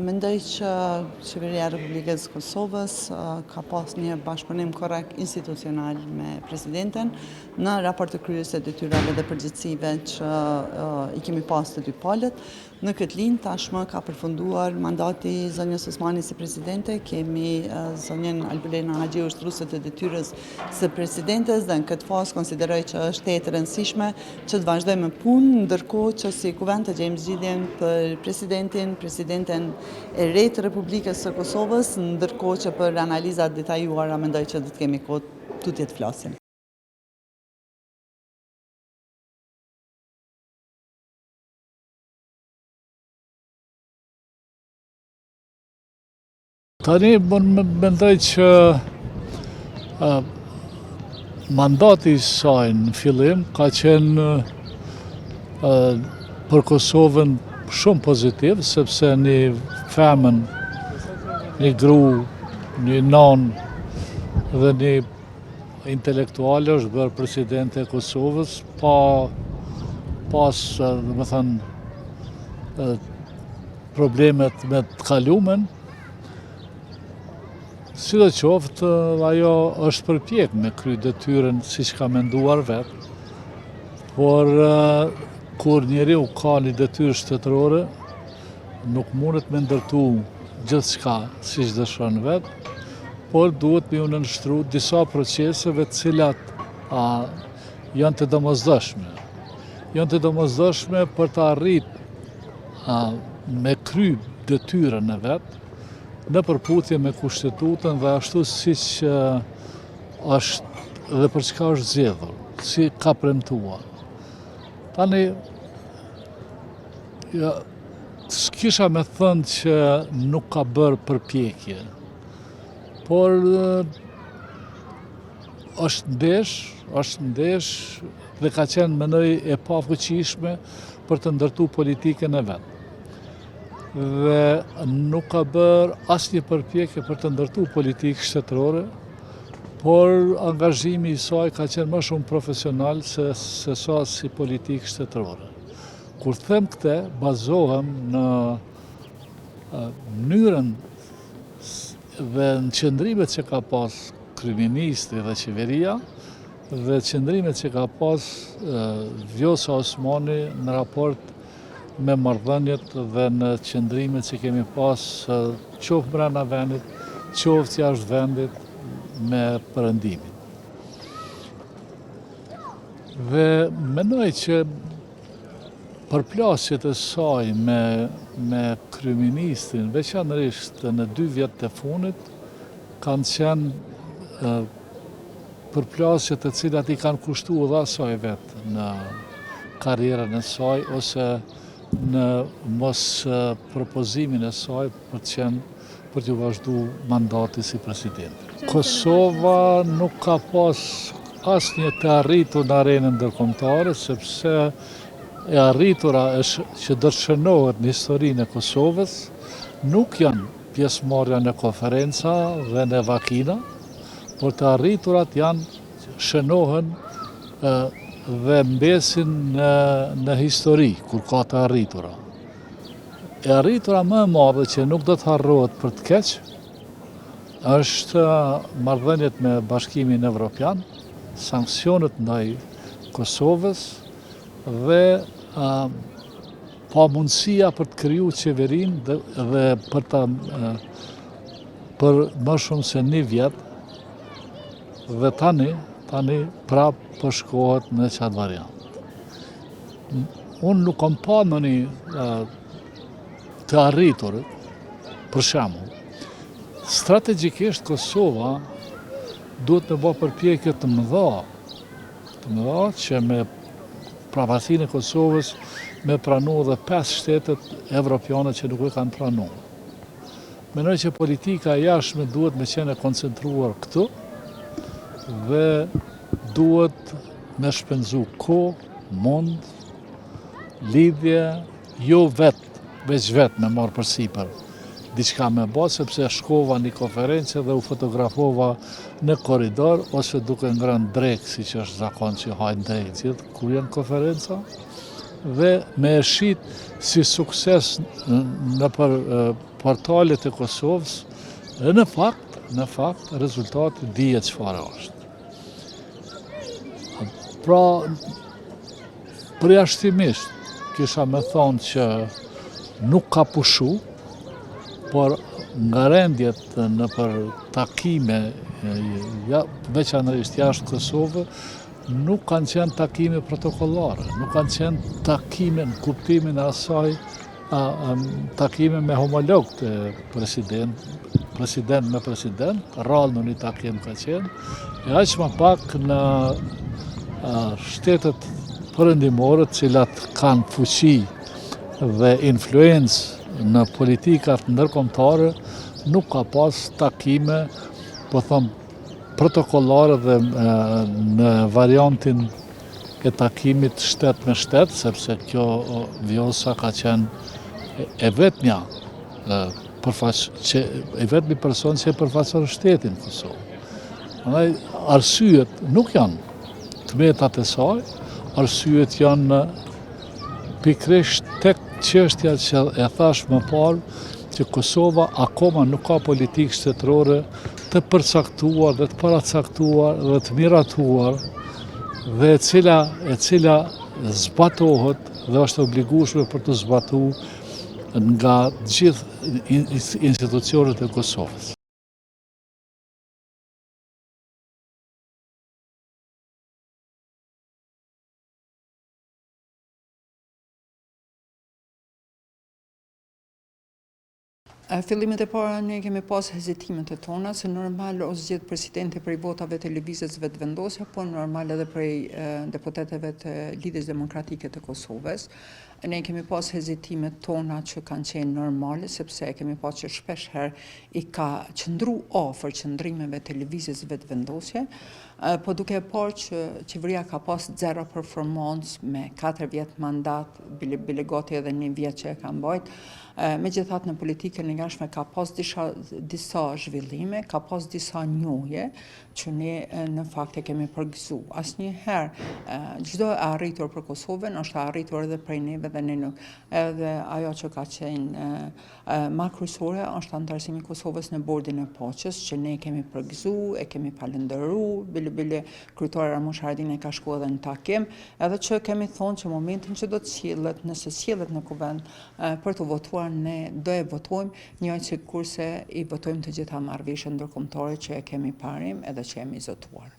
Mendoj që Qeveria e Republikës Kosovës ka pas një bashkëpunim korrekt institucional me presidenten në raport të kryerjes së detyrave dhe përgjegjësive që i kemi pas të dy palët. Në këtë linjë tashmë ka përfunduar mandati zonjës Osmani si presidente, kemi zonjën Albulena Haxhi ushtruese të detyrës së presidentes dhe në këtë fazë konsideroj që është e rëndësishme që të vazhdojmë punë, ndërkohë që si kuvend të gjejmë zgjidhjen për presidenten e re të Republikës së Kosovës, ndërkohë që për analizat detajuara mendoj që do të kemi kohë tutje të flasim. Tani mendoj që mandati i saj në fillim ka qenë për Kosovën shumë pozitiv, sepse një femën, një gru, një non dhe një intelektuale është bërë presidente e Kosovës pas, dhe thënë, problemet me të kalumen. Sidoqoftë, ajo është përpjek me kry detyrën si që ka menduar vetë, por kur njeriu ka një detyrë shtetërore, nuk mundet me ndërtu gjithçka si që dëshon vetë, por duhet me ju nënshtru disa proceseve të cilat janë të domosdoshme. Janë të domosdoshme për të arrit me kry detyrën e vetë, në përputhje me kushtetutën dhe ashtu siç është dhe për çka është zgjedhur, si ka premtuar. Tani, s'kisha me thënë që nuk ka bërë përpjekje, por është ndesh dhe ka qenë mendoj e pafuqishme për të ndërtu politikën e vetë. Dhe nuk ka bërë asnjë përpjekje për të ndërtu politikë shtetërore, por angazhimi i saj ka qenë më shumë profesional se sa si politikë shtetërore. Kur them këtë, bazohem në mënyrën dhe në qëndrimet që ka pas kryeministri dhe qeveria, dhe qëndrimet që ka pas Vjosa Osmani në raport me marrëdhëniet dhe në qëndrimet që kemi pas qoftë brenda vendit, qoftë jashtë vendit me perëndimin. Dhe mendoj që përplasjet e saj me kryeministrin, veçanërisht në 2 vjet e fundit, kanë qenë përplasjet e cilat i kanë kushtuar dhe asaj vetë në karrierën e saj ose në mos propozimin e saj për të vazhdu mandati si president. Kosova nuk ka pas asnjë të arritur në arenën ndërkombëtare, sepse e arritura që dërshënohet në historinë e Kosovës nuk janë pjesëmarrja në konferenca dhe në vakina, por të arriturat shënohen dhe mbesin në histori, kur ka të arritura. E arritura më e madhe që nuk do të harrohet për të keq, është marrëdhëniet me Bashkimin Evropian, sanksionet ndaj Kosovës dhe pamundësia për të kriju qeverinë dhe për më shumë se 1 vjet, dhe tani prap përshkohet në qatë variant. Unë nuk kam pa në një të arriturit, për shembull. Strategjikisht Kosova duhet të bëjë përpjekje të mëdha që me prapatinë e Kosovës me pranu dhe 5 shtetet evropiane që nuk e kanë pranuar. Mendoj që politika e jashtme duhet me qenë e koncentruar këtu, dhe duhet me shpenzu kohë, mund, lidhje, jo veç vetë me marrë përsipër diçka me bë, sepse shkova një konferencë dhe u fotografova në korridor ose duke ngrënë drek, siç është zakon që hajnë drek gjithë kur janë konferenca, dhe me e shit si sukses në për portalet e Kosovës, dhe në fakt, rezultati dihet çfarë është. Pra, përjashtimisht, kisha me thonë që nuk ka pushu, por nga rendjet në për takime, veçanërisht jashtë Kosovë, nuk kanë qenë takime protokollare, nuk kanë qenë takime në kuptimin e asaj, takime me homolog të president me president, rrallë në një takim ka qenë, e aq më pak në shtetet perëndimore, cilat kanë fuqi dhe influencë në politikat ndërkombëtare, nuk ka pas takime, po thëmë, protokollare dhe në variantin e takimit shtet me shtet, sepse kjo vjosa ka qenë e vetmja person që e përfaqëson shtetin Kosovë. Andaj, arsyet nuk janë të metat e saj, arsyet janë pikrisht tek çështja që e thash më parë, që Kosova akoma nuk ka politikë shtetërore të përcaktuar dhe të paracaktuar dhe të miratuar dhe e cila zbatohet dhe është obligueshme për të zbatuar nga gjithë institucionet e Kosovës. Fillimet e para ne kemi pas hezitimet e tona, se normal o zgjedh presidenti prej votave të lëvizjes vetëvendosje, po normal edhe prej deputetëve të Lidhjes Demokratike të Kosovës. Ne kemi pas hezitimet tona që kanë qenë normale, sepse kemi pas që shpesh herë i ka qëndru afër qëndrimeve të lëvizjes vetëvendosje, po duke parë që qeveria ka pas zero performance me 4 vjet mandat, bile gati edhe 1 vjet që e ka mbajt. Megjithatë në politikën e ngjashme ka pas disa zhvillime, ka pas disa njohje që ne në fakt e kemi përgëzu. Asnjëherë çdo e arritur për Kosovën është arritur edhe prej neve dhe ne nuk. Edhe ajo që ka qenë më kryesore është anëtarësimi i Kosovës në Bordin e Paqes, që ne kemi përgëzu, e kemi falendëruar, bile kryetari Ramush Haradinaj ka shkuar edhe në takim, edhe që kemi thonë që momentin që do të sillet, nëse sillet në kuvend për të votuar, ne do e votojmë njëjtë sikurse i votojmë të gjitha marrëveshjet ndërkombëtare që e kemi parim edhe që jemi zotuar.